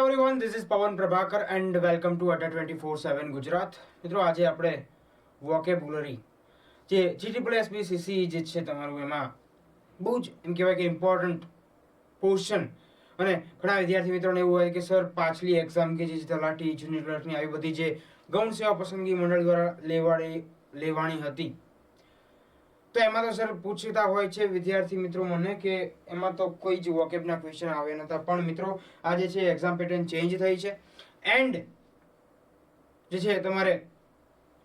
everyone, this is Pawan Prabhakar and welcome to Adda 24/7 Gujarat. મિત્રો આજે આપણે વોકેબ્યુલરી જે GSSBCC જે છે તમારું એમાં બહુ જ એમ કહેવાય કે ઇમ્પોર્ટન્ટ પોર્શન અને ઘણા વિદ્યાર્થી મિત્રોને એવું હોય કે સર પાછલી એક્ઝામ કે જે તલાટી જુનિયર ક્લર્કની આવી બધી જે ગૌણ સેવા પસંદગી મંડળ દ્વારા લેવાની હતી તો એમાં તો સર પૂછતા હોય છે વિદ્યાર્થી મિત્રો મને કે એમાં તો કોઈ જ વોકેબના ક્વેશ્ચન આવ્યા નતા, પણ મિત્રો આ જે છે એક્ઝામ પેટર્ન ચેન્જ થઈ છે એન્ડ જે છે તમારે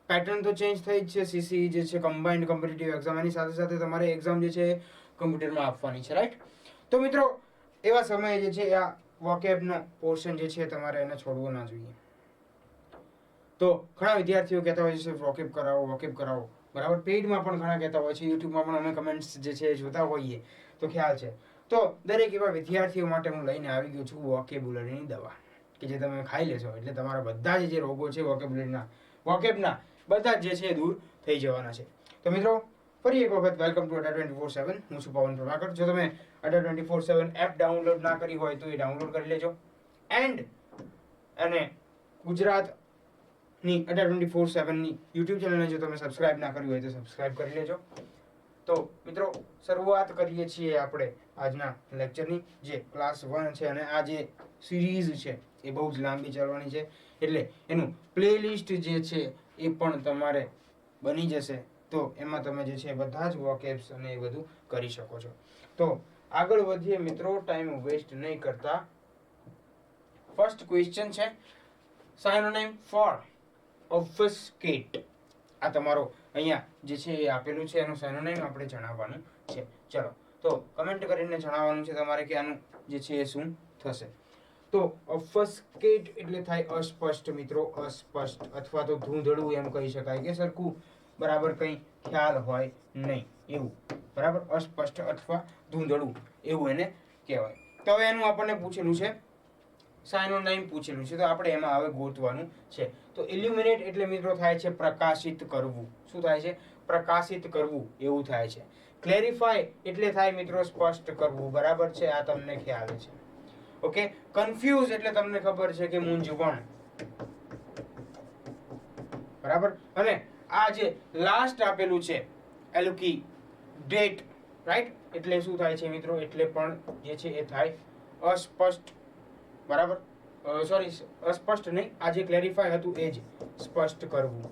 પેટર્ન તો ચેન્જ થઈ જ છે. સીસી જે છે કમ્બાઇન્ડ કોમ્પિટિટિવ એક્ઝામ, એની સાથે સાથે તમારે એક્ઝામ જે છે કમ્પ્યુટરમાં આપવાની છે, રાઈટ? તો મિત્રો એવા સમયે જે છે આ વોકેબનો પોર્શન જે છે તમારે એને છોડવો ના જોઈએ. તો ઘણા વિદ્યાર્થીઓ કહેતા હોય છે વોકેબ કરાવો, બરાબર? પેઇડમાં પણ ઘણા કહેતા હોય છે, યુટ્યુબમાં પણ અમે કમેન્ટ્સ જે છે જોતા હોઈએ તો ખ્યાલ છે. તો દરેક એવા વિદ્યાર્થીઓ માટે હું લઈને આવી ગયો છું વોકેબ્યુલરીની દવા કે જે તમે ખાઈ લેશો એટલે તમારા બધા જ જે રોગો છે વોકેબના બધા જ જે છે દૂર થઈ જવાના છે. તો મિત્રો ફરી એક વખત વેલકમ ટુ અડ્ડા 24/7. હું છું પવન પ્રભાકર. જો તમે અડ્ડા 24/7 એપ ડાઉનલોડ ના કરી હોય તો એ ડાઉનલોડ કરી લેજો અને ગુજરાતની અડ્ડા 24/7ની યુટ્યુબ ચેનલને જો તમે સબસ્ક્રાઇબ ના કરી હોય તો સબસ્ક્રાઇબ કરી લેજો. તો મિત્રો શરૂઆત કરીએ છીએ આપણે આજના લેક્ચરની, જે ક્લાસ 1 છે અને આ જે સિરીઝ છે એ બહુ જ લાંબી ચાલવાની છે એટલે એનું પ્લેલિસ્ટ જે છે એ પણ તમારે બની જશે. તો એમાં તમે જે છે બધા જ વોકેબ્સ અને એ બધું કરી શકો છો. તો આગળ વધીએ મિત્રો, ટાઈમ વેસ્ટ નહીં કરતા. ફર્સ્ટ ક્વેશ્ચન છે સાયનોનિમ ફોર ઓબ્ફસ્કેટ. આ તમારો અહીંયા જે છે એ આપેલું છે, એનું સાયનોનિમ આપણે જણાવવાનું છે. ચલો તો કમેન્ટ કરીને જણાવવાનું છે તમારે કે આનું જે છે એ શું થશે. તો ઓબ્ફસ્કેટ એટલે થાય અસ્પષ્ટ મિત્રો, અસ્પષ્ટ અથવા તો ધૂંધળું એમ કહી શકાય કે સરખું બરાબર કંઈ ખ્યાલ હોય નહીં એવું, બરાબર? અસ્પષ્ટ અથવા ધૂંધળું એવું એને કહેવાય. તો હવે એનું આપણને પૂછેલું છે સાયનોનિમ પૂછેલું છે, તો આપણે એમાં હવે ગોતવાનું છે. તો ઇલ્યુમિનેટ એટલે મિત્રો થાય છે પ્રકાશિત કરવું. શું થાય છે? પ્રકાશિત કરવું એવું થાય છે. ક્લેરિફાય એટલે થાય મિત્રો સ્પષ્ટ કરવું, બરાબર છે? આ તમને ખ્યાલ છે. ઓકે. કન્ફ્યુઝ એટલે તમને ખબર છે કે મૂંઝવણ, બરાબર? અને આ જે લાસ્ટ આપેલું છે એલુકી ડેટ, રાઈટ? એટલે શું થાય છે મિત્રો? એટલે પણ જે છે એ થાય અસ્પષ્ટ, બરાબર? સોરી, અસ્પષ્ટ નહીં, આ જે ક્લેરિફાય હતું એ જ સ્પષ્ટ કરવું,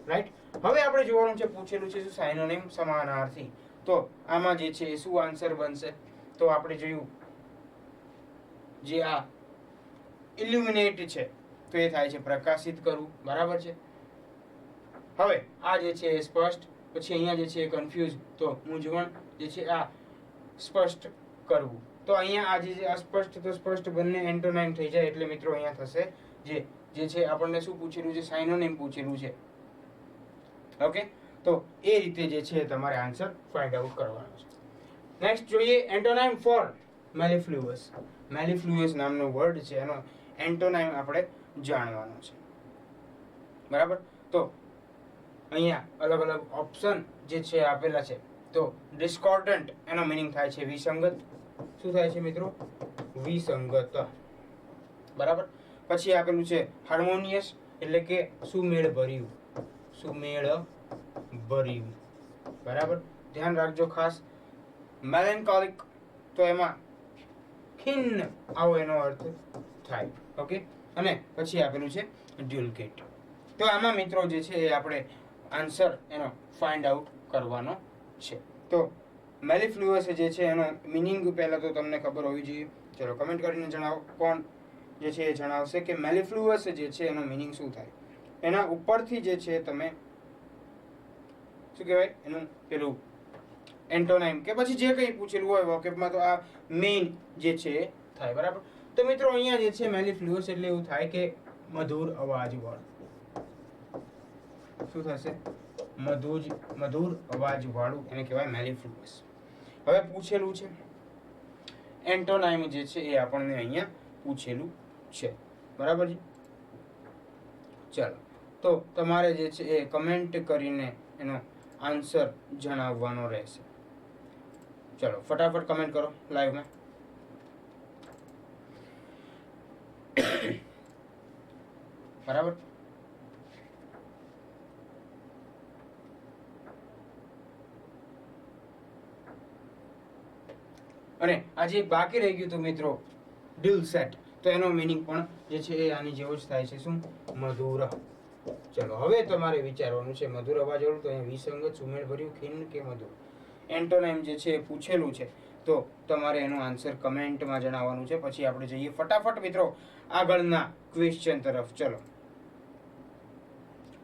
રાઈટ? હવે આપણે જોવાનું છે, પૂછેલું છે સાયનોનિમ સમાનાર્થી. તો આમાં જે છે શું આન્સર બનશે? તો આપણે જોયું જે આ ઇલ્યુમિનેટ છે તો એ થાય છે પ્રકાશિત કરવું, બરાબર છે? હવે આ જે છે એ સ્પષ્ટ, પછી અહીંયા જે છે કન્ફ્યુઝ, તો મૂંઝવણ, જે છે આ સ્પષ્ટ કરવું. તો અહીંયા આ જે અસ્પષ્ટ તો સ્પષ્ટ બંને એન્ટોનાઇમ થઈ જાય એટલે મિત્રો અહીંયા થશે જે છે આપણને શું પૂછેલું છે? સાયનોનિમ પૂછેલું છે. ઓકે. તો એ રીતે જે છે તમારે આન્સર ફાઇન્ડ આઉટ કરવાનો છે. નેક્સ્ટ જોઈએ એન્ટોનાઇમ ફોર મેલિફ્લુઅસ. મેલિફ્લુઅસ નામનો વર્ડ છે, એનો એન્ટોનાઇમ આપણે જાણવાનો છે, બરાબર? તો અહીંયા અલગ અલગ ઓપ્શન જે છે આપેલા છે. તો ડિસ્કોર્ડન્ટ એનો મિનિંગ થાય છે વિસંગત. શું થાય છે મિત્રો? વિસંગત, બરાબર? પછી આપેલું છે હાર્મોનિયસ એટલે કે સુમેળ ભર્યું, બરાબર? ધ્યાન રાખજો ખાસ. મેલેન્કોલિક તો એમાં ખિન્ન આવો એનો અર્થ થાય. ઓકે. અને પછી આપેલું છે ડ્યુલકેટ. તો આમાં મિત્રો જે છે એ આપણે આન્સર એનો ફાઇન્ડ આઉટ કરવાનો છે. તો મેલિફ્લુઅસ જે છે એનો મિનિંગ પહેલા તો તમને ખબર હોવી જોઈએ. ચલો કમેન્ટ કરીને જણાવો કોણ જે છે એ જણાવશે કે મેલિફ્લુઅસ જે છે એનો મિનિંગ શું થાય. એના ઉપરથી જે છે તમે શું કહેવાય એનું પેલું એન્ટોનાઇમ કે પછી જે કંઈ પૂછેલું હોય વોકેબમાં તો આ મેઇન જે છે એ થાય, બરાબર? તો મિત્રો અહીંયા જે છે મેલિફ્લુઅસ એટલે એવું થાય કે મધુર અવાજવાળું. શું થશે? મધુર અવાજવાળું એને કહેવાય મેલિફ્લુઅસ. હવે પૂછેલું છે એન્ટોનાઇમ જે છે એ આપણને અહીંયા પૂછેલું છે, બરાબર છે? ચાલો તો તમારે જે છે એ કમેન્ટ કરીને એનો આન્સર જણાવવાનો રહેશે. ચલો ફટાફટ કમેન્ટ કરો લાઈવમાં. બરાબર. અને આજે બાકી રહી ગયું હતું મિત્રો ડિલ સેટ, તો એનો મિનિંગ પણ જે છે એ આની જેવો જ થાય છે. શું? મધુર. ચલો હવે તમારે વિચારવાનું છે મધુર અવાજ વાળું તો અહીંયા વિસંગત, સુમેળભર્યું, ખીન કે મધુર. એન્ટોનાઇમ જે છે એ પૂછેલું છે, તો તમારે એનો આન્સર કમેન્ટમાં જણાવવાનું છે. પછી આપણે જઈએ ફટાફટ મિત્રો આગળના ક્વેશ્ચન તરફ. ચલો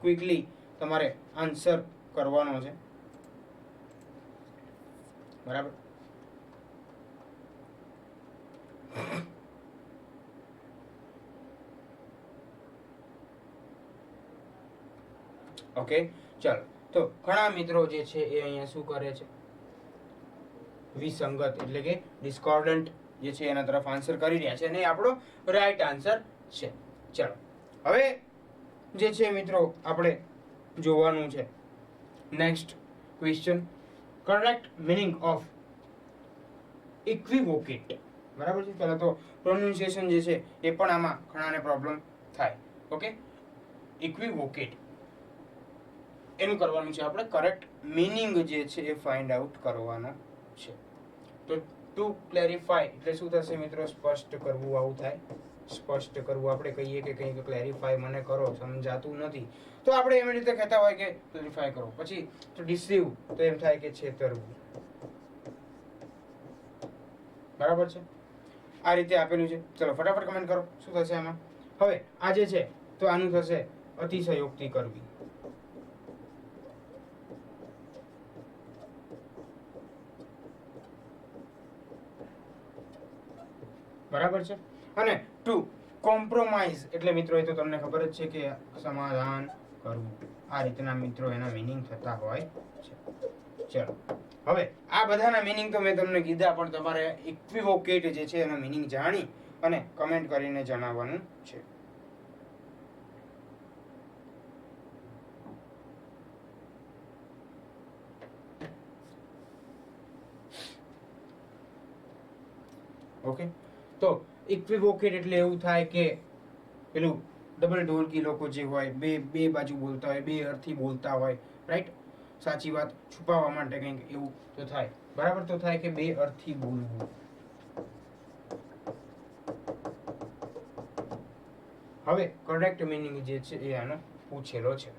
ક્વિકલી તમારે આન્સર કરવાનો છે. બરાબર. ઓકે ચાલો. તો ઘણા મિત્રો જે છે એ અહીંયા શું કરે છે, વિસંગત એટલે કે ડિસ્કોર્ડન્ટ જે છે એના તરફ આન્સર કરી રહ્યા છે, અને આપણો રાઈટ આન્સર છે. ચાલો હવે જે છે મિત્રો આપણે જોવાનું છે next question, correct meaning of equivocate. બરાબર છે. પહેલા તો પ્રોનાઉન્સિએશન જે છે એ પણ આમાં ઘણાને પ્રોબ્લેમ થાય. ઓકે, ઇક્વિવોકેટ એનું કરવાનું છે આપણે કરેક્ટ મિનિંગ જે છે એ ફાઇન્ડ આઉટ કરવાનો છે. તો ટુ ક્લેરિફાય એટલે શું થશે મિત્રો? સ્પષ્ટ કરવું. આવું થાય, સ્પષ્ટ કરવું. આપણે કહીએ કે કંઈક ક્લેરિફાય મને કરો, સમજાતું નથી, તો આપણે એવી રીતે કહેતા હોય કે ક્લેરિફાય કરો. પછી તો ડિસીવ તો એમ થાય કે છેતરવું. બરાબર છે. આ રીતે આપેલું છે. ચલો ફટાફટ કમેન્ટ કરો શું થશે આમાં. હવે આ જે છે તો આનું થશે અતિશયોક્તિ કરવી. બરાબર છે. અને ટુ કોમ્પ્રોમાઇઝ એટલે મિત્રો એ તો તમને ખબર જ છે કે સમાધાન કરવું. આ રીતના મિત્રો એના મિનિંગ થતા હોય છે. ચલો હવે આ બધાના મિનિંગ તો મેં તમને કીધા, પણ તમારે ઇક્વિવોકેટ જે છે એનો મિનિંગ જાણી અને કમેન્ટ કરીને જણાવવાનું છે. ઓકે, તો ઇક્વિવોકેટ એટલે એવું થાય કે પેલું ડબલ ઢોલકી લોકો જે હોય, બે બાજુ બોલતા હોય, બે અર્થી બોલતા હોય, રાઈટ? સાચી વાત છુપાવવા માટે કંઈક એવું તો થાય. બરાબર, તો થાય કે બે અર્થી બોલવું. હવે કરેક્ટ મિનિંગ જે છે એ આનો પૂછેલો છે.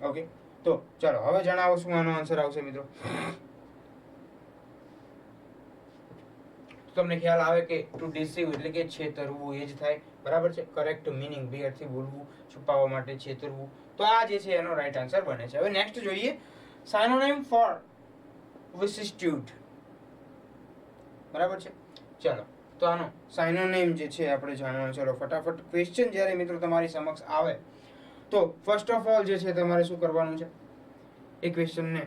ઓકે, તો ચાલો હવે જણાવો શું આનો આન્સર આવશે મિત્રો. તમને ખ્યાલ આવે કે ટુ ડિસીવ એટલે કે છેતરવું એ જ થાય. બરાબર છે. કરેક્ટ મિનિંગ બે અર્થી બોલવું, છુપાવવા માટે, છેતરવું. તો આ જે છે એનો રાઈટ આન્સર બને છે. હવે નેક્સ્ટ જોઈએ સાયનોનિમ ફોર વિસિસ્ટ્યુડ. બરાબર છે. ચલો તો આનો સાયનોનિમ જે છે આપણે જાણવાનું. ચલો ફટાફટ ક્વેશ્ચન જ્યારે મિત્રો તમારી સમક્ષ આવે તો ફર્સ્ટ ઓફ ઓલ જે છે તમારે શું કરવાનું છે, એ ક્વેશ્ચનને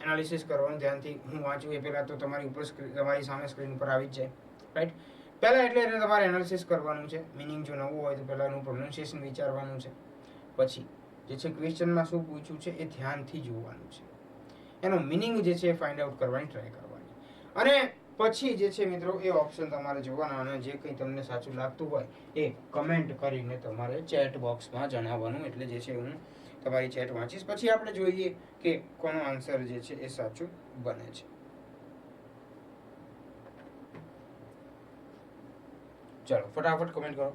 એનાલિસિસ કરવાનું. ધ્યાનથી હું વાંચું એ પહેલાં તો તમારી ઉપર તમારી સામે સ્ક્રીન ઉપર આવી જ જાય, રાઈટ? પહેલાં એટલે એને તમારે એનાલિસિસ કરવાનું છે. મિનિંગ જો નવું હોય તો પહેલાંનું પ્રોનાઉન્સિએશન વિચારવાનું છે. પછી જે છે ક્વેશ્ચનમાં શું પૂછ્યું છે એ ધ્યાનથી જોવાનું છે. એનો મિનિંગ જે છે એ ફાઇન્ડ આઉટ કરવાની ટ્રાય કરવાની. અને પછી જે છે મિત્રો એ ઓપ્શન તમારે જોવાના, અને જે કંઈ તમને સાચું લાગતું હોય એ કમેન્ટ કરીને તમારે ચેટ બોક્સમાં જણાવવાનું. એટલે જે છે હું તમારી ચેટ વાંચીશ, પછી આપણે જોઈએ કે કોનો આન્સર જે છે એ સાચું બને છે. ચલો ફટાફટ કમેન્ટ કરો.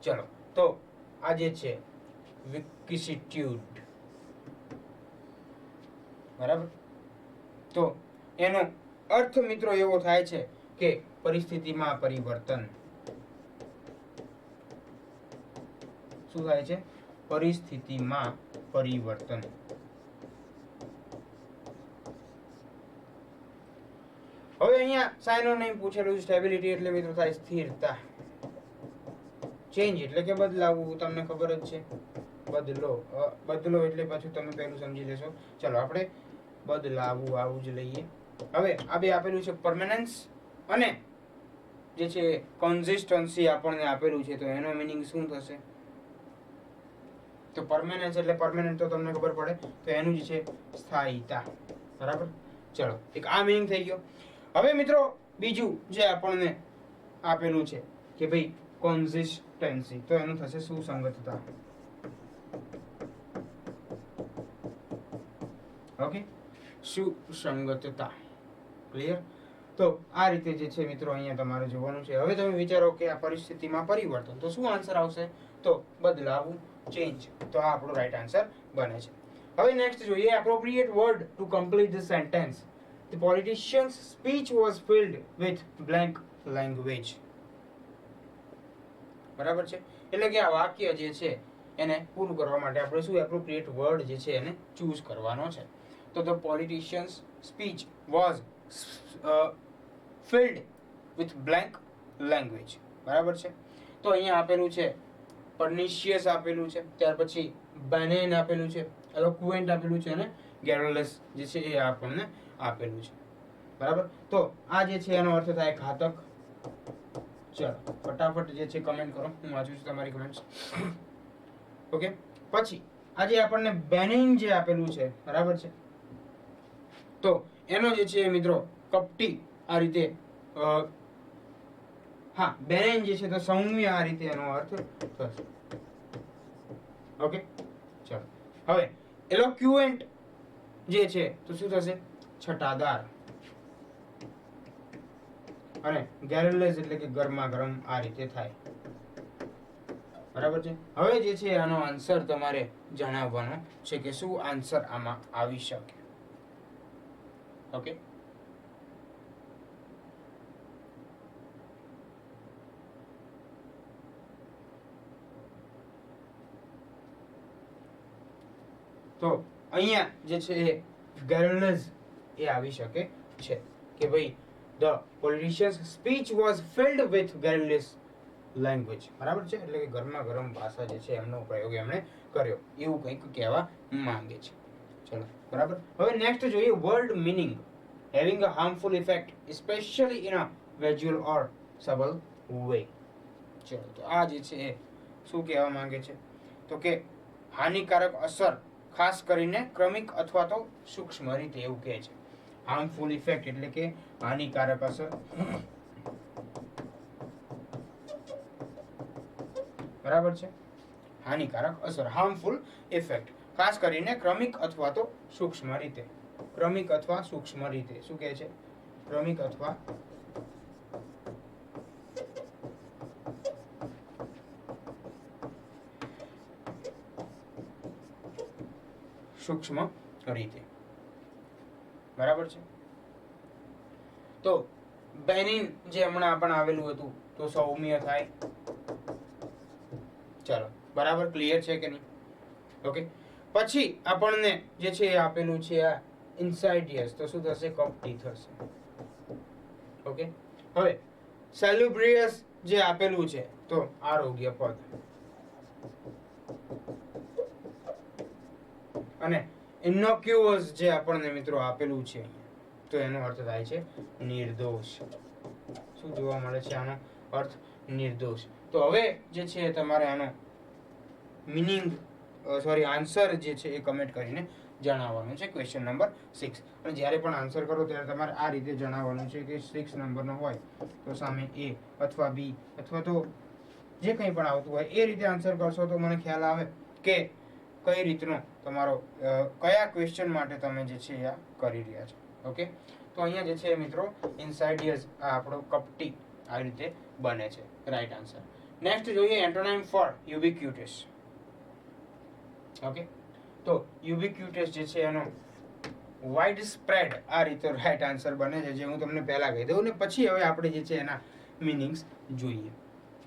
ચલો તો આ જે છે વિકિસિટ્યુડ. બરાબર, તો એનો અર્થ મિત્રો એવો થાય છે કે પરિસ્થિતિમાં પરિવર્તન. શું થાય છે? પરિસ્થિતિમાં પરિવર્તન. હવે અહીંયા સાયનોનિમ પૂછેલું સ્ટેબિલિટી એટલે મિત્રો થાય સ્થિરતા. ચેન્જ એટલે કે બદલાવું, તમને ખબર જ છે. બદલો એટલે પાછું તમે પહેલું સમજી લેશો. ચલો આપણે બદલાવું આવું જ લઈએ. હવે આ બે આપેલું છે પરમેનન્સ અને જે છે કન્સિસ્ટન્સી આપણને આપેલું છે, તો એનો મિનિંગ શું થશે? તો પરમેનન્સ એટલે પરમેનન્ટ તો તમને ખબર પડે, તો એનું જ છે સ્થાયીતા. બરાબર. ચલો, એક આ મીનિંગ થઈ ગયો. હવે મિત્રો બીજું જે આપણને આપેલું છે કે ભાઈ કોન્સિસ્ટન્સી, તો એનું થશે સુસંગતતા. ઓકે, સુસંગતતા. ક્લિયર? તો આ રીતે જે છે મિત્રો અહીંયા તમારે જોવાનું છે. હવે તમે વિચારો કે આ પરિસ્થિતિમાં પરિવર્તન, તો શું આન્સર આવશે? તો બદલાવું, ચેન્જ. તો આ આપણો રાઈટ આન્સર બને છે. હવે નેક્સ્ટ જોઈએ appropriate word to complete the sentence. The politician's speech was filled with blank language. બરાબર છે. એટલે કે આ વાક્ય જે છે એને પૂરું કરવા માટે આપણે શું એપ્રોપ્રિએટ વર્ડ જે છે એને ચૂઝ કરવાનો છે. તો the politician's speech was filled with blank language. બરાબર છે. તો અહીંયા આપેલું છે pernicious આપેલું છે, ત્યાર પછી benign આપેલું છે, eloquent આપેલું છે અને garrulous જે છે એ આપણને આપેલું છે. બરાબર. તો આ જે છે એનો અર્થ થાય ઘાતક. ચલો ફટાફટ જે છે કમેન્ટ કરો, હું વાંચું છું તમારી કમેન્ટ્સ. ઓકે, પછી આજે આપણને બેનિંગ જે આપેલું છે, બરાબર છે, તો એનો જે છે મિત્રો કપટી આ રીતે હા બેનિંગ જે છે તો સૌમ્ય આ રીતે એનો અર્થ થશે. ઓકે, ચલો હવે એલોક્યુએન્ટ જે છે તો શું થશે? છટાદાર. અને ગેરલેસ એટલે કે ગરમા ગરમ આ રીતે થાય. બરાબર છે. હવે જે છે આનો આન્સર તમારે જણાવવાનો છે કે શું આન્સર આમાં આવી શકે. ઓકે, તો અહીંયા જે છે એ ગેરલેસ એ આવી શકે છે કે ભાઈ the politician's speech was filled with garrulous language. બરાબર છે. એટલે કે ગરમા ગરમ ભાષા જે છે એમનો પ્રયોગ એમણે કર્યો, એવું કંઈક કહેવા માંગે છે. ચલો બરાબર. હવે નેક્સ્ટ જોઈએ word meaning having a harmful effect especially in a visual or subtle way. ચલો તો આ જે છે એ શું કહેવા માંગે છે? તો કે હાનિકારક અસર ખાસ કરીને ક્રમિક અથવા તો સૂક્ષ્મ રીતે, એવું કહે છે. હાર્મફુલ ઇફેક્ટ એટલે કે હાનિકારક અસર. બરાબર છે. હાનિકારક અસર, હાર્મફુલ ઇફેક્ટ, ખાસ કરીને ક્રમિક અથવા તો સૂક્ષ્મ રીતે. ક્રમિક અથવા સૂક્ષ્મ રીતે શું કહે છે? ક્રમિક અથવા સૂક્ષ્મ રીતે. બરાબર છે. તો બેનિન જે હમણાં પણ આવેલું હતું તો સૌમ્ય થાય. ચલો બરાબર, ક્લિયર છે કે નહીં? ઓકે, પછી આપણને જે છે એ આપેલું છે આ ઇન્સાઇડિયસ, તો શું થશે? કપટી થશે. ઓકે, હવે સેલ્યુબ્રિયસ જે આપેલું છે તો આરોગ્ય પદ, અને ઇનોક્યુઅસ જે આપણને મિત્રો આપેલું છે તો એનો અર્થ થાય છે નિર્દોષ. શું જોવા મળે છે આનો અર્થ? નિર્દોષ. તો હવે જે છે તમારે આનો મીનિંગ આન્સર જે છે એ કમેન્ટ કરીને જણાવવાનું છે. Question number 6. અને જ્યારે પણ આન્સર કરો ત્યારે તમારે આ રીતે જણાવવાનું છે કે 6 નંબરનો હોય તો સામે A અથવા B અથવા તો જે કંઈ પણ આવતું હોય એ રીતે આન્સર કરશો તો મને ખ્યાલ આવે કે કઈ રીતનો તમારો કયા ક્વેશ્ચન માટે તમે જે છે આ કરી રહ્યા છો. ઓકે, તો અહીંયા જે છે મિત્રો ઇન્સાઇડિયસ આ આપણો કપટી આ રીતે બને છે રાઈટ આન્સર. નેક્સ્ટ જોઈએ એન્ટોનાઇમ ફોર યુબિક્યુટસ. ઓકે, તો યુબિક્યુટસ જે છે એનો વાઇડ સ્પ્રેડ આ રીતે રાઈટ આન્સર બને છે, જે હું તમને પહેલા કહી દઉં ને પછી હવે આપણે જે છે એના મીનિંગ્સ જોઈએ.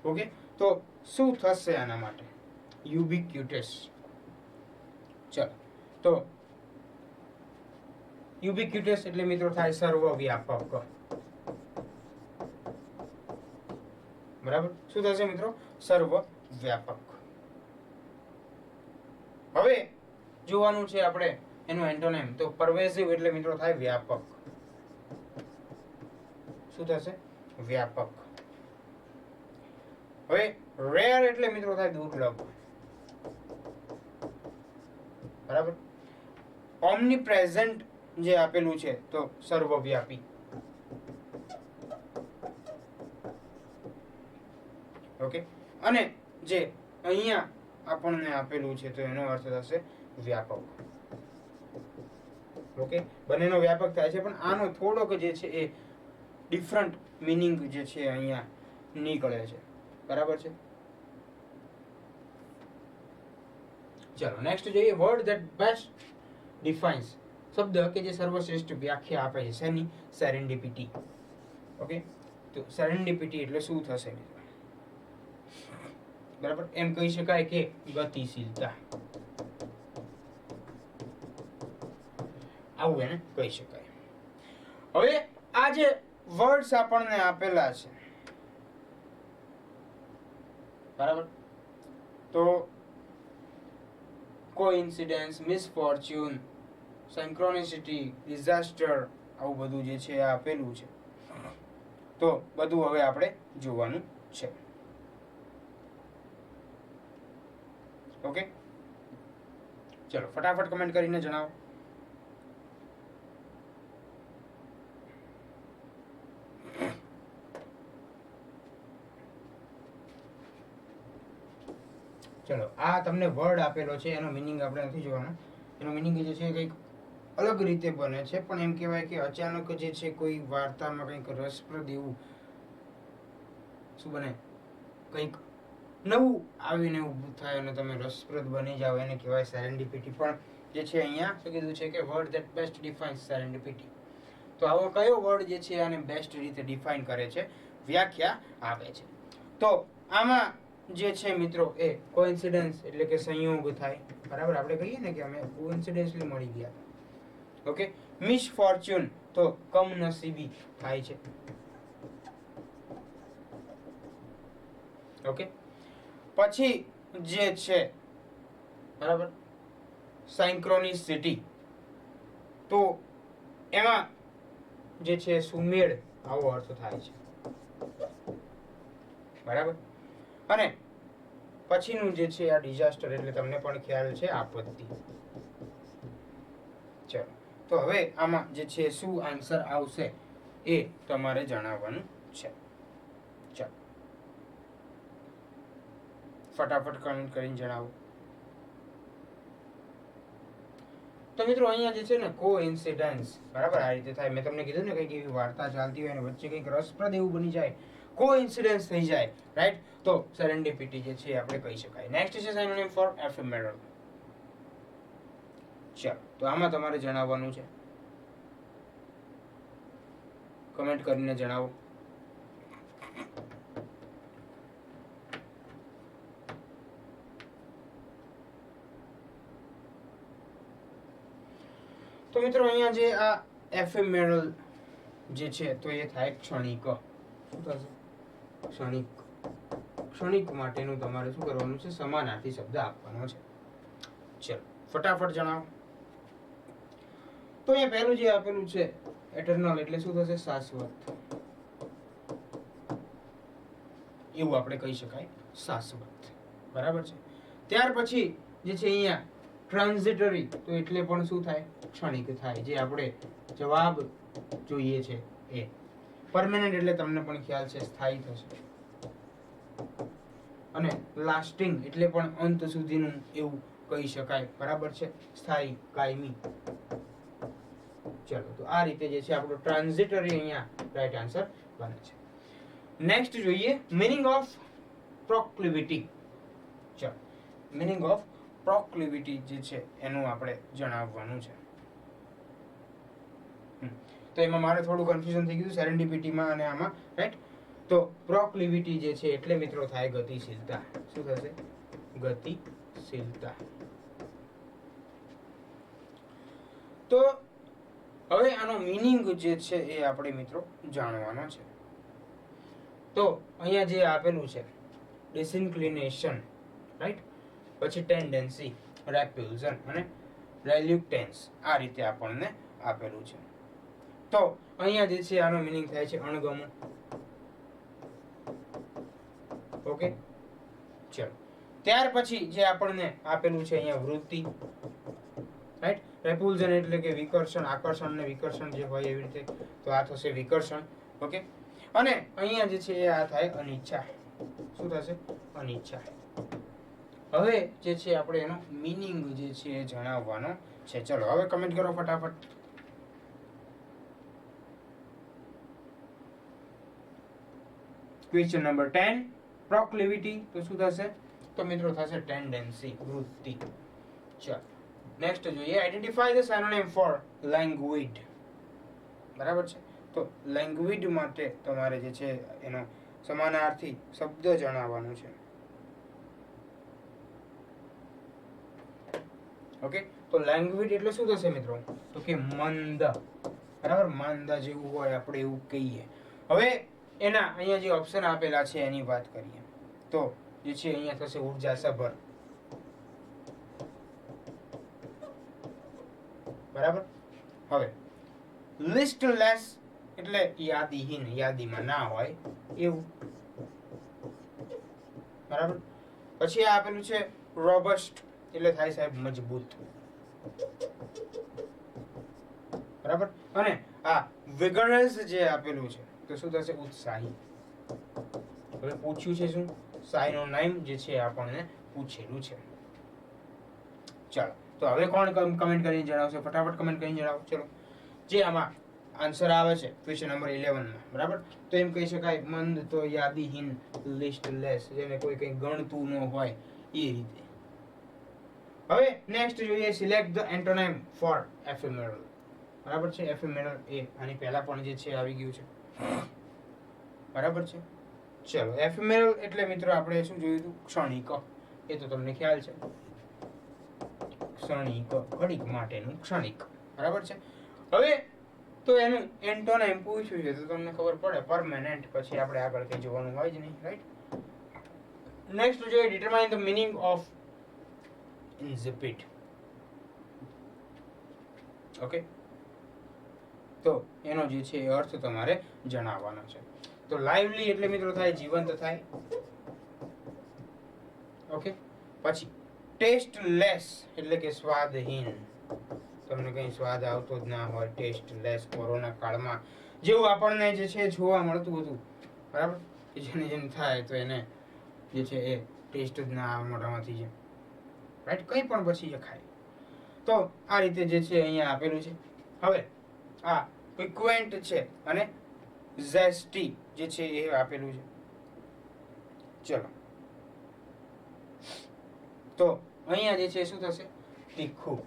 ઓકે, તો શું થશે આના માટે? યુબિક્યુટસ. ચલો, તો યુબિક્યુટસ એટલે મિત્રો થાય સર્વવ્યાપક. બરાબર, શું થશે મિત્રો? સર્વવ્યાપક. હવે જોવાનું છે આપણે એનું એન્ટોનિમ, તો પરવેસિવ એટલે મિત્રો થાય વ્યાપક. શું થશે? વ્યાપક. હવે રેર એટલે મિત્રો થાય દુર્લભ. બરાબર. ઓમની પ્રેઝન્ટ જે આપેલું છે તો સર્વવ્યાપી. ઓકે, અને જે અહીંયા આપણને આપેલું છે તો એનો અર્થ થશે વ્યાપક. ઓકે, બંનેનો વ્યાપક થાય છે, પણ આનો થોડોક જે છે એ ડિફરન્ટ મિનિંગ જે છે અહીંયા નીકળે છે. બરાબર છે. ચલો નેક્સ્ટ જોઈએ, વર્ડ ધેટ બેસ્ટ ડિફાઇન્સ, શબ્દ કે જે સર્વશ્રેષ્ઠ વ્યાખ્યા આપે છે શેની? સેરેન્ડિપિટી. ઓકે, તો સેરેન્ડિપિટી એટલે શું થશે? બરાબર, એમ કહી શકાય કે ગતિશીલતા, આવું એને કહી શકાય. હવે આ જે વર્ડ્સ આપણને આપેલા છે, બરાબર, તો કોઇન્સિડન્સ, મિસફોર્ચ્યુન, સિન્ક્રોનિસિટી, ડિઝાસ્ટર, આવું બધું જે છે આ આપેલું છે. તો બધું હવે આપણે જોવાનું છે. ઓકે, ચલો ફટાફટ કમેન્ટ કરીને જણાવો. ચલો, આ તમને વર્ડ આપેલો છે, એનો મિનિંગ આપણે નથી જોવાનો. એનો મિનિંગ જે છે કંઈક અલગ રીતે બને છે, પણ એમ કહેવાય કે અચાનક જે છે કોઈ વાર્તામાં કંઈક રસપ્રદ એવું શું બને, કંઈક નવું આવીને ઊભું થાય અને તમે રસપ્રદ બની જાઓ, એને કહેવાય સેરેન્ડિપિટી. પણ જે છે અહીંયા શું કીધું છે કે વર્ડ ધેટ બેસ્ટ ડિફાઇન્સ સેરેન્ડિપિટી. તો આવો કયો વર્ડ જે છે આને બેસ્ટ રીતે ડિફાઇન કરે છે, વ્યાખ્યા આપે છે? તો આમાં જે છે મિત્રો એ કોઇન્સિડન્સ એટલે કે સંયોગ થાય. બરાબર, આપણે કહીએ ને કે અમે કોઇન્સિડન્સલી મળી ગયા. ઓકે, મિસફોર્ચ્યુન તો કમનસીબી થાય છે. ઓકે, પછી જે છે બરાબર સાયન્ક્રોનિસિટી, તો એમાં જે છે સુમેળ, આવો અર્થ થાય છે. બરાબર, અને પછીનું જે છે આ ડિઝાસ્ટર એટલે તમને પણ ખ્યાલ છે આપત્તિ. ચલો, તો હવે આમાં જે છે શું આન્સર આવશે એ તમારે જણાવવાનું છે. ચાલો ફટાફટ કમેન્ટ કરીને જણાવો. તો મિત્રો અહીંયા જે છે ને કોઇન્સિડન્સ, બરાબર, આ રીતે થાય. મેં તમને કીધું ને કંઈક એવી વાર્તા ચાલતી હોય ને વચ્ચે કંઈક રસપ્રદ એવું બની જાય, કોઇન્સિડન્સ થઈ જાય, રાઈટ, તો સેરેન્ડિપિટી જે છે આપણે કહી શકાય. નેક્સ્ટ છે સિનોનિમ ફોર એફેમેરલ. ચાલો, તો આમાં તમારે જણાવવાનું છે, કમેન્ટ કરીને જણાવો. તો મિત્રો અહીંયા જે આ એફેમેરલ જે છે તો એ થાય ક્ષણિક. શું થશે? ક્ષણિક. ક્ષણિક માટેનું તમારે શું કરવાનું છે? સમાનાર્થી શબ્દ આપવાનો છે. ચલો ફટાફટ જણાવો. તો અહીંયા પહેલું જે આપેલું છે એટર્નલ એટલે શું થશે? શાશ્વત. એવું આપણે કહી શકાય, શાશ્વત. બરાબર છે. ત્યાર પછી જે છે અહીંયા ટ્રાન્ઝિટરી, તો એટલે પણ શું થાય? ક્ષણિક થાય. જે આપણે જવાબ જોઈએ છે એ. પરમેનન્ટ એટલે તમને પણ ખ્યાલ છે સ્થાયી થશે. અને લાસ્ટિંગ એટલે પણ અંત સુધીનું એવું કહી શકાય. બરાબર છે, સ્થાયી, કાયમી. ચલો, તો આ રીતે જે છે આપણો ટ્રાન્ઝિટરી અહીંયા રાઈટ આન્સર બને છે. નેક્સ્ટ જોઈએ મીનિંગ ઓફ પ્રોક્લિવિટી. ચલો, મીનિંગ ઓફ પ્રોક્લિવિટી જે છે એનું આપણે જણાવવાનું છે. તો એમાં મારે થોડું કન્ફ્યુઝન થઈ ગયું સેરેન્ડિપિટીમાં અને આમાં, રાઈટ. તો પ્રોક્લિવિટી જે છે એટલે મિત્રો થાય ગતિશીલતા. શું થશે? ગતિશીલતા. તો હવે આનો મીનિંગ જે છે એ આપણે મિત્રો જાણવાનો છે. તો અહીંયા જે આપેલું છે ડિસઇન્ક્લિનેશન, રાઈટ, પછી ટેન્ડન્સી, રેપલ્ઝન અને રેલ્યુક્ટન્સ, આ રીતે આપણને આપેલું છે. તો અહીંયા જે છે આનો મીનિંગ થાય છે અણગમો. ઓકે, ચલો ત્યાર પછી જે આપણને આપેલું છે અહીંયા વૃત્તિ, રાઈટ, રેપુલ્ઝન એટલે કે વિકર્ષણ, આકર્ષણ ને વિકર્ષણ જે હોય એવી રીતે, તો આ થશે વિકર્ષણ. ઓકે, અને અહીંયા જે છે એ આ થાય અનિચ્છા. શું થશે? અનિચ્છા. હવે જે છે આપણે એનો મીનિંગ જે છે એ જણાવવાનો છે. ચલો હવે કમેન્ટ કરો ફટાફટ. ક્વેશ્ચન નંબર 10, પ્રોક્લિવિટી તો શું થશે? તો મિત્રો થશે ટેન્ડન્સી, વૃત્તિ. ચાલો નેક્સ્ટ જોઈએ, આઈડેન્ટિફાય ધ સિનોનિમ ફોર લેંગ્વિડ. બરાબર છે, તો લેંગ્વિડ માટે તમારે જે છે એનો સમાનાર્થી શબ્દ જણાવવાનો છે. ઓકે, તો લેંગ્વિડ એટલે શું થશે મિત્રો? તો કે મંદ. બરાબર, માંદા જેવું હોય આપણે એવું કહીએ. હવે એના અહીંયા જે ઓપ્શન આપેલા છે એની વાત કરીએ તો જે છે અહીંયા થશે ઉર્જાસભર. બરાબર, હવે લિસ્ટલેસ એટલે યાદીહીન, યાદીમાં ના હોય એવું. બરાબર, પછી આ આપેલું છે રોબસ્ટ એટલે થાય સાહેબ મજબૂત. બરાબર, અને આ વિગરસ જે આપેલું છે તો શું થશે? ઉત્સાહી. હવે પૂછ્યું છે શું? સાઇનોનાઇમ જે છે આપણને પૂછેલું છે. ચાલો, તો હવે કોણ કમેન્ટ કરીને જણાવશે? ફટાફટ કમેન્ટ કરીને જણાવો. ચલો, જે આમાં આન્સર આવે છે ક્વેશ્ચન નંબર 11 માં. બરાબર, તો એમ કહી શકાય મંદ તો યાદીહીન, લિસ્ટલેસ જેને કોઈ કંઈ ગણતું ન હોય એ રીતે. હવે નેક્સ્ટ જોઈએ, સિલેક્ટ ધ એન્ટોનિમ ફોર એફેમેરલ. બરાબર છે, એફેમેરલ એ આની પહેલા પણ જે છે આવી ગયું છે. બરાબર છે, ચલો એફેમેરલ એટલે મિત્રો આપણે શું જોયું હતું? ક્ષણિક. એ તો તમને ખ્યાલ છે, ક્ષણિક, ઘડીક માટેનું ક્ષણિક. બરાબર છે, હવે તો એનું એન્ટોનિમ પૂછ્યું છે તો તમને ખબર પડે પરમેનન્ટ, પછી આપણે આગળ કંઈ જોવાનું હોય જ નહીં. રાઈટ, નેક્સ્ટ જોઈએ, determine the meaning of insipid. Okay, તો એનો જે છે એ અર્થ તમારે જણાવવાનો છે. તો લાઇવલી એટલે મિત્રો થાય જીવંત થાય. ઓકે, પછી ટેસ્ટલેસ એટલે કે સ્વાદહીન, તમને કઈ સ્વાદ આવતો જ ના હોય. ટેસ્ટલેસ, કોરોના કાળમાં જેવું આપણને જે છે જોવા મળતું હતું. બરાબર, કે જેને થાય તો એને જે છે એ ટેસ્ટ જ ના આવે મોઢામાંથી છે. રાઈટ, કંઈ પણ પછી એ ખાય. તો આ રીતે જે છે અહીંયા આપેલું છે. હવે આ piquant છે અને zesty જે છે એ આપેલું છે. ચલો, તો અહીંયા જે છે શું થશે? તીખું,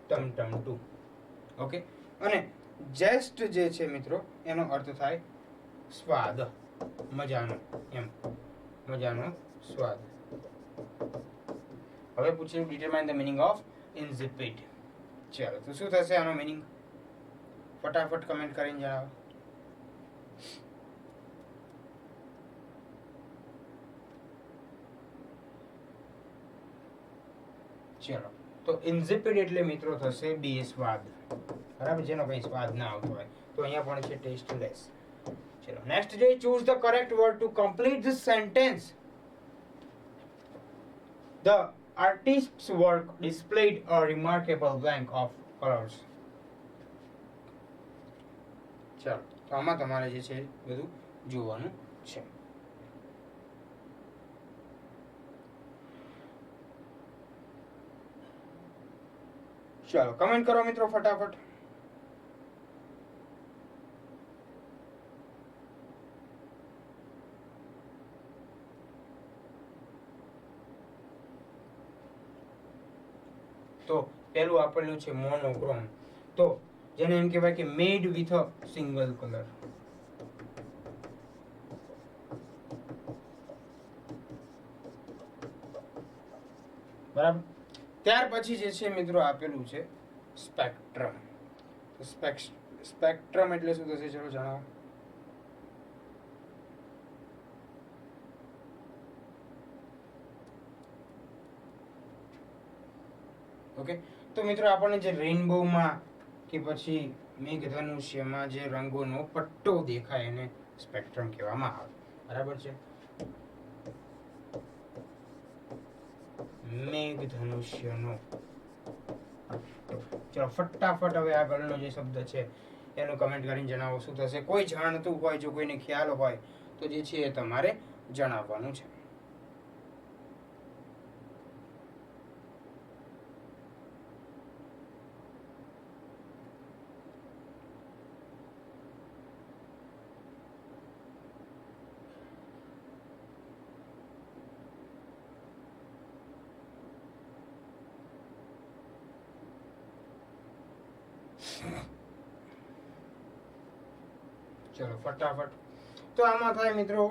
ટમટમટું. ઓકે, અને જેસ્ટ જે છે મિત્રો એનો અર્થ થાય સ્વાદ, મજાનો, એમ મજાનો સ્વાદ. હવે પૂછ્યું ડિટરમાઇન ધ મીનિંગ ઓફ ઇન્સિપિડ. ચાલો, તો શું થશે આનો મીનિંગ? ફટાફટ કમેન્ટ કરીને જણાવો. ચલો, તો ઇન્સિપિડ એટલે મિત્રો થશે બેસ્વાદ. બરાબર, જેનો કઈ સ્વાદ ના આવતો હોય. તો અહીંયા પણ છે ટેસ્ટલેસ. ચલો નેક્સ્ટ જોઈએ, choose the correct word to complete the sentence. The artist's work displayed a remarkable bank of colors. ચાલો, તો આમાં તમારે જે છે બધું જોવાનું છે. ચાલો કમેન્ટ કરો મિત્રો ફટાફટ. તો પેલું આપેલું છે મોનોક્રોમ, તો જેને એમ કહેવાય કે મેડ વિથ અ સિંગલ કલર. બરાબર, ત્યાર પછી જે છે મિત્રો આપેલું છે સ્પેક્ટ્રમ. સ્પેક્ટ્રમ એટલે શું થશે? ચલો જણાવો. ઓકે, તો મિત્રો આપણને જે રેઇનબોમાં કે પછી મેઘધનુષ્યમાં જે રંગોનો પટ્ટો દેખાય એને સ્પેક્ટ્રમ કહેવામાં આવે. બરાબર છે, મેઘધનુષ્યનો ચલો ફટાફટ હવે આગળનો જે શબ્દ છે એનું કમેન્ટ કરીને જણાવો શું થશે. કોઈ જાણતું હોય, જો કોઈને ખ્યાલ હોય તો જે છે એ તમારે જણાવવાનું છે. ચલો ફટાફટ. તો આમાં થાય મિત્રો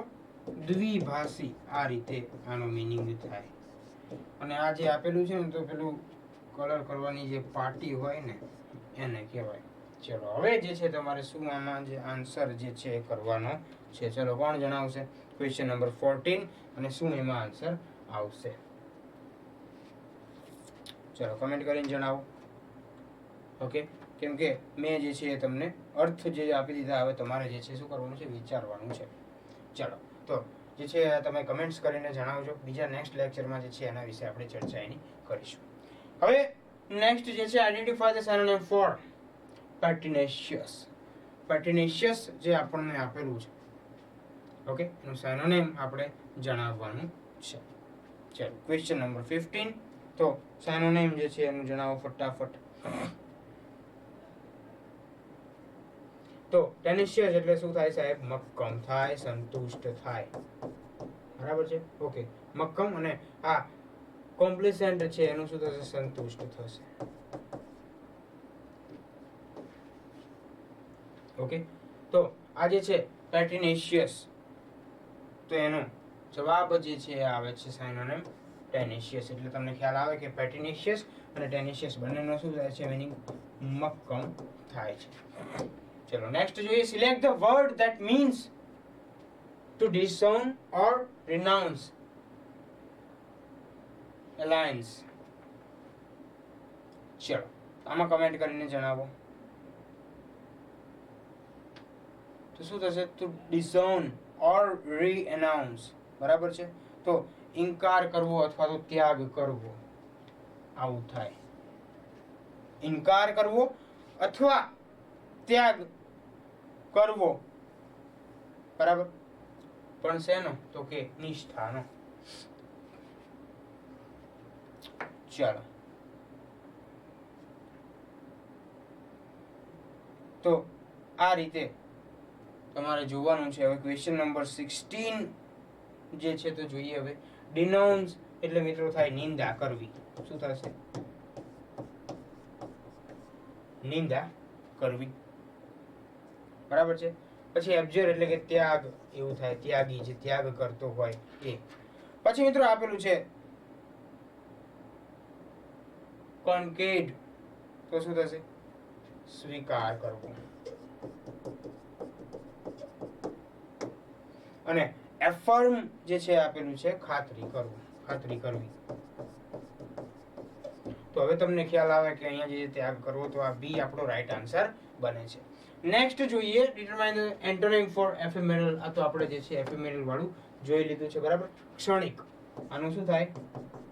દ્વિભાષી. આ રીતે આનો મિનિંગ થાય. અને આ જે આપેલું છે ને તો પેલું કલર કરવાની જે પાટી હોય ને એને કહેવાય. ચલો હવે જે છે તમારે શું આમાં જે આન્સર જે છે એ કરવાનો છે. ચલો કોણ જણાવશે? ક્વેશ્ચન નંબર 14 અને શું એમાં આન્સર આવશે? ચલો કમેન્ટ કરીને જણાવો. ઓકે, કેમ કે મેં જે છે એ તમને અર્થ જે આપી દીધા, હવે તમારે જે છે શું કરવાનું છે? વિચારવાનું છે. ચલો તો જે છે તમે કમેન્ટ્સ કરીને જણાવજો. બીજા નેક્સ્ટ લેક્ચરમાં જે છે એના વિશે આપણે ચર્ચા એની કરીશું. હવે નેક્સ્ટ જે છે identify the synonym for pertinacious. pertinacious જે આપણને આપેલું છે, ઓકે, એનું સિનોનિમ આપણે જણાવવાનું છે. ચલો ક્વેશ્ચન નંબર 15. તો સિનોનિમ જે છે એનું જણાવો ફટાફટ. તો ટેનિશિયસ એટલે શું થાય સાહેબ? મક્કમ થાય, સંતુષ્ટ થાય. બરાબર છે? ઓકે, મક્કમ. અને આ કોમ્પ્લિસન્ટ છે એનું શું થશે? સંતુષ્ટ થશે. ઓકે, તો આ જે છે પેર્ટિનેશિયસ, તો એનો જવાબ જે છે આવે છે સિનોનિમ ટેનિશિયસ. એટલે તમને ખ્યાલ આવે કે પેર્ટિનેશિયસ અને ટેનિશિયસ બંનેનો શું થાય છે? મીનિંગ મક્કમ થાય છે. ચલો નેક્સ્ટ જોઈએ. Select the word that means to disown or renounce, alliance. ચલો આમાં કમેન્ટ કરીને જણાવો. તો શું થશે? To disown or renounce. બરાબર છે? તો ઇનકાર કરવો અથવા તો ત્યાગ કરવો, આવું થાય. ઇનકાર કરવો અથવા ત્યાગ કરવો. બરાબર? પણ શેનો? તો કે નિષ્ઠાનો. ચાલો તો આ રીતે તમારે જોવાનું છે. હવે ક્વેશ્ચન નંબર 16 જે છે તો જોઈએ. હવે ડિનાઉન્સ એટલે મિત્રો થાય નિંદા કરવી. શું થશે? નિંદા કરવી. બરાબર છે? પછી એબ્જર એટલે કે ત્યાગ, એવું થાય. ત્યાગી, જે ત્યાગ કરતો હોય એ. પછી મિત્રો આપેલું છે કોન્કેડ, તો શું થશે? સ્વીકાર કરવો. અને એફર્મ જે છે આપેલું છે ખાતરી કરવું, ખાતરી કરવી. તો હવે તમને ખ્યાલ આવે કે અહીંયા જે ત્યાગ કરવો, તો આ બી આપણો રાઈટ આન્સર બને છે. નેક્સ્ટ જોઈએ ડિટરમાઇન ધ એન્ટોનિમ ફોર એફેમેરલ. આ તો આપણે જે છે એફેમેરલ વાળું જોઈ લીધું છે. બરાબર? ક્ષણિક, આનું શું થાય?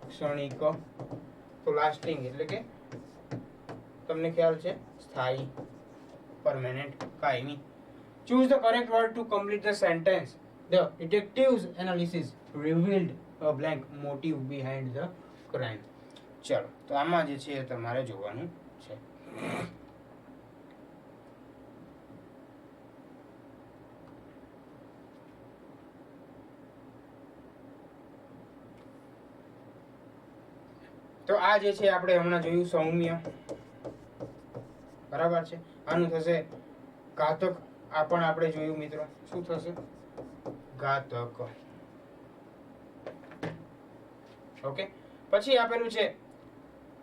ક્ષણિક. તો લાસ્ટિંગ એટલે કે તમને ખ્યાલ છે સ્થાયી, પરમેનન્ટ, કાયમી. Choose the correct word to complete the sentence. The detective's analysis revealed a blank motive behind the crime. ચલો તો આમાં જે છે તમારે જોવાનું છે. તો આ જે છે આપણે હમણાં જોયું સૌમ્ય. બરાબર છે? આનું થશે ઘાતક. આ પણ આપણે જોયું મિત્રો. શું થશે? ઘાતક. ઓકે, પછી આપેલું છે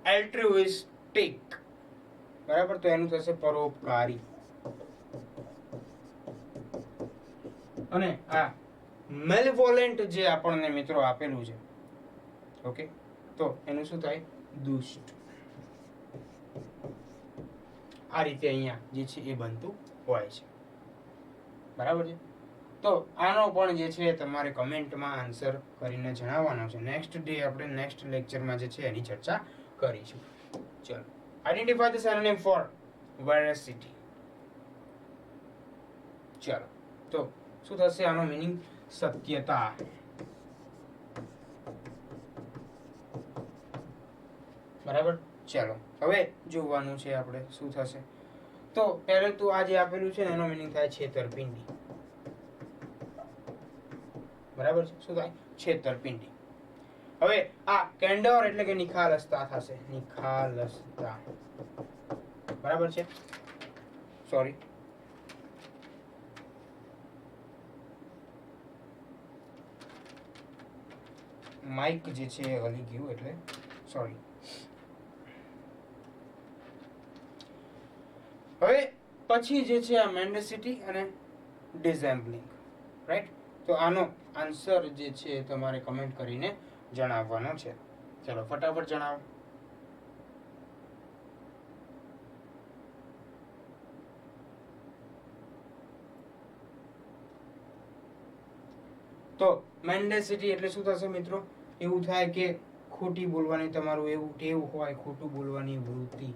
એલ્ટ્રુઇસ્ટિક. બરાબર? તો એનું થશે પરોપકારી. અને આ મેલેવોલેન્ટ જે આપણને મિત્રો આપેલું છે, ઓકે, તો એનું શું થાય? દુષ્ટ. આ રીતે અહીંયા જે છે એ બનતું હોય છે. બરાબર છે? તો આનો પણ જે છે તમારે કમેન્ટમાં આન્સર કરીને જણાવવાનો છે. નેક્સ્ટ ડે આપણે નેક્સ્ટ લેક્ચરમાં જે છે એની ચર્ચા કરીશું. ચલો આઈડેન્ટિફાય ધ સિનોનિમ ફોર વેરાસિટી. ચાલો તો શું થશે આનો મીનિંગ? સત્યતા. બરાબર. ચાલો હવે જોવાનું છે આપણે શું થશે. તો પહેલું તો આ જે આપેલું છે ને એનો મીનિંગ થાય છેતરપિંડી. બરાબર છે. શું થાય? છેતરપિંડી. હવે આ કેન્ડોર એટલે કે નિખાલસતા થશે. નિખાલસતા. બરાબર છે. સોરી, માઇક જે છે એ હલી ગયું એટલે સોરી. હવે પછી જે છે આ મેન્ડેસિટી અને ડિસેમ્બલિંગ, રાઈટ? તો આનો આન્સર જે છે તમારે કમેન્ટ કરીને જણાવવાનો છે. ચલો ફટાફટ જણાવો. તો મેન્ડેસિટી એટલે શું થશે મિત્રો? એવું થાય કે ખોટી બોલવાની તમારું એવું ટેવ હોય, ખોટું બોલવાની વૃત્તિ.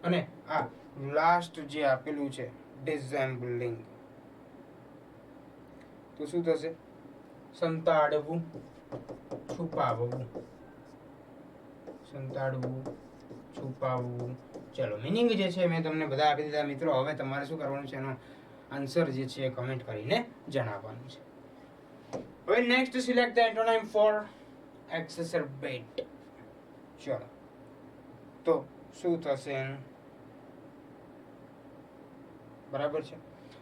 અને આ લાસ્ટ જે આપેલું છે ડિસેમ્બલિંગ, તો શું થશે? સંતાડવું, છુપાવવું. સંતાડવું, છુપાવવું. ચલો મિનિંગ જે છે મેં તમને બધા આપી દીધા મિત્રો. હવે તમારે શું કરવાનું છે? એનો આન્સર જે છે કમેન્ટ કરીને જણાવવાનું છે. હવે next select the antonym for exacerbate. ચલો તો શું થશે એનું? બરાબર છે.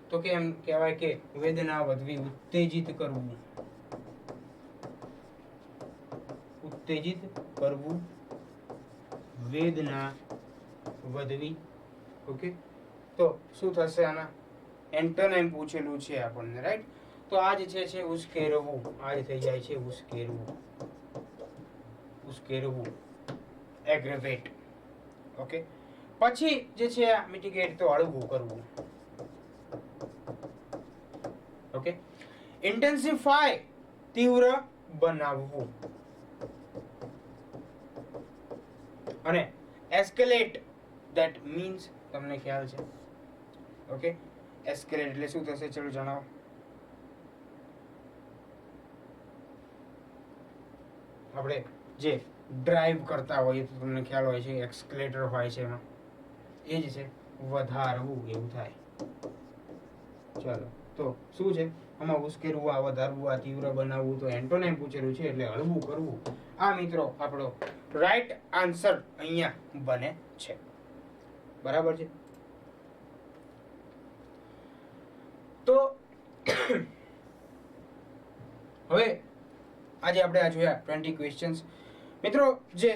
તો કે એમ કહેવાય કે વેદના વધવી, ઉત્તેજિત કરવું. ઉત્તેજિત કરવું, વેદના વધવી. ઓકે, તો શું થશે આના? એન્ટોનિમ પૂછેલું છે આપણને, રાઈટ? તો આ જ છે ઉશ્કેરવું. આ જ થઈ જાય છે ઉશ્કેરવું. ઉશ્કેરવું, એગ્રેવેટ. ઓકે, પછી જે છે આ મિટિગેટ, તો હળવું કરવું. ઓકે, ઇન્ટેન્સિફાય, તીવ્ર બનાવવું. અને એસ્કેલેટ, ધેટ મીન્સ તમને ખ્યાલ છે. ઓકે, એસ્કેલેટ એટલે શું થશે? ચલો જણાવો. આપણે જે ડ્રાઈવ કરતા હોઈએ તો તમને ખ્યાલ હોય છે એસ્કેલેટર હોય છે, એમાં એ જ છે વધારવું, એવું થાય. ચાલો તો શું છે આમાં? ઉશ્કેરવું, આ વધારવું, આ તીવ્ર બનાવવું. તો એન્ટોનિમ પૂછેલું છે એટલે હળવું કરવું. આ મિત્રો આપણો રાઈટ આન્સર અહીંયા બને છે. બરાબર છે. તો હવે આજે આપણે આ જોયા 20 ક્વેશ્ચન્સ. મિત્રો જે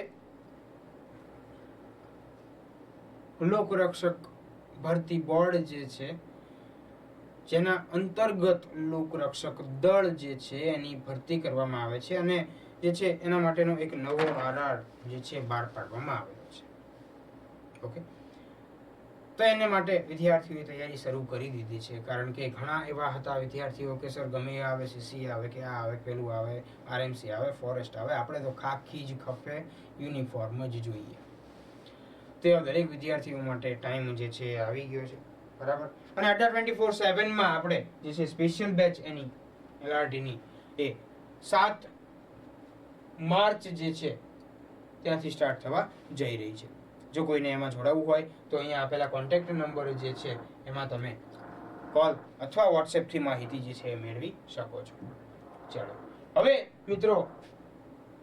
લોકરક્ષક ભરતી બોર્ડ જે છે, જેના અંતર્ગત લોકરક્ષક દળ જે છે એની ભરતી કરવામાં આવે છે, અને જે છે એના માટેનો એક નવો આરઆર જે છે બહાર પાડવામાં આવેલો છે. ઓકે, તો એને માટે વિદ્યાર્થીઓએ તૈયારી શરૂ કરી દીધી છે. કારણ કે ઘણા એવા હતા વિદ્યાર્થીઓ કે સર ગમે એ આવે, સીસી આવે કે આ આવે, પેલું આવે, આરએમસી આવે, ફોરેસ્ટ આવે, આપણે તો ખાખી જ ખપે, યુનિફોર્મ જ જોઈએ. તેવા દરેક વિદ્યાર્થીઓ માટે ટાઈમ જે છે એ આવી ગયો છે. બરાબર. અને અડ્ડા 24/7 આપણે જે છે સ્પેશિયલ બેચ એની એલઆરટીની એ 7 માર્ચ જે છે ત્યાંથી સ્ટાર્ટ થવા જઈ રહી છે. જો કોઈને એમાં જોડાવવું હોય તો અહીંયા આપેલા કોન્ટેક્ટ નંબર જે છે એમાં તમે કોલ અથવા વોટ્સએપથી માહિતી જે છે એ મેળવી શકો છો. ચાલો હવે મિત્રો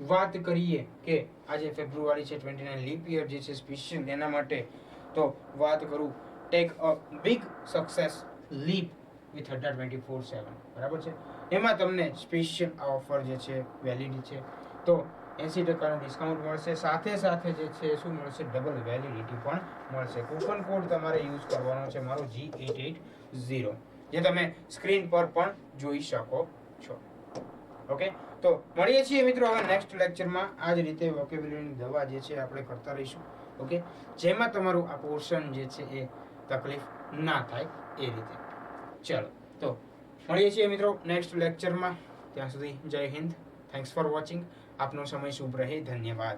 વાત કરીએ કે આજે ફેબ્રુઆરી છે 29 લીપ યર જે છે સ્પેશિયલ એના માટે. તો વાત કરું take a big success leap with Adda 24/7. બરાબર છે. એમાં તમને સ્પેશિયલ આ ઓફર જે છે વેલિડ છે. તો 80% ડિસ્કાઉન્ટ મળશે. સાથે સાથે જે છે શું મળશે? ડબલ વેલિડિટી પણ મળશે. કૂપન કોડ તમારે યુઝ કરવાનો છે મારો G880, જે તમે સ્ક્રીન પર પણ જોઈ શકો છો. ઓકે, તો મળીએ છીએ મિત્રો હવે નેક્સ્ટ લેક્ચરમાં. આ જ રીતે વોકેબ્યુલરીની દવા જે છે આપણે કરતા રહીશું. ઓકે, જેમાં તમારું આ પોર્શન જે છે એ તકલીફ ના થાય એ રીતે. ચાલો તો મળીએ છીએ મિત્રો નેક્સ્ટ લેક્ચરમાં. ત્યાં સુધી જય હિન્દ. Thanks for watching. આપનો સમય શુભ રહે. ધન્યવાદ.